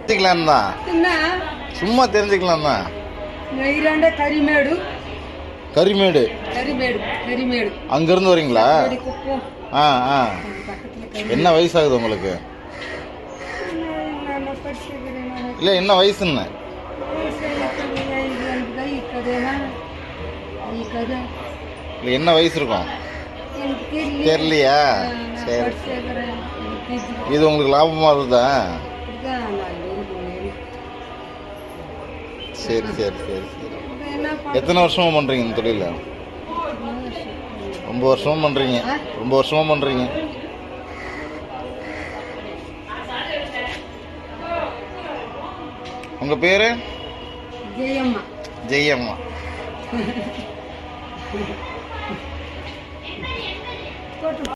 தெரிஞ்சுக்கலாம் தான், சும்மா தெரிஞ்சுக்கலாம் தான். கரிமேடு. கரிமேடு. கரிமேடு. கரிமேடு. அங்கிருந்து வரீங்களா? ஆ ஆ. என்ன வயசாகுது உங்களுக்கு? இல்லை, என்ன வயசுன்னு? இல்லை, என்ன வயசு இருக்கும் தெரியலையா? சரி, இது உங்களுக்கு லாபமாக இருக்குதா? சரி சரி சரி சரி. எத்தனை வருஷமா பண்ணுறீங்க இந்த தொழில? ரொம்ப வருஷமா பண்ணுறீங்க. ரொம்ப வருஷமா பண்ணுறீங்க. உங்கள் பேர்? ஜெயம்மா. ஜெயம்மா.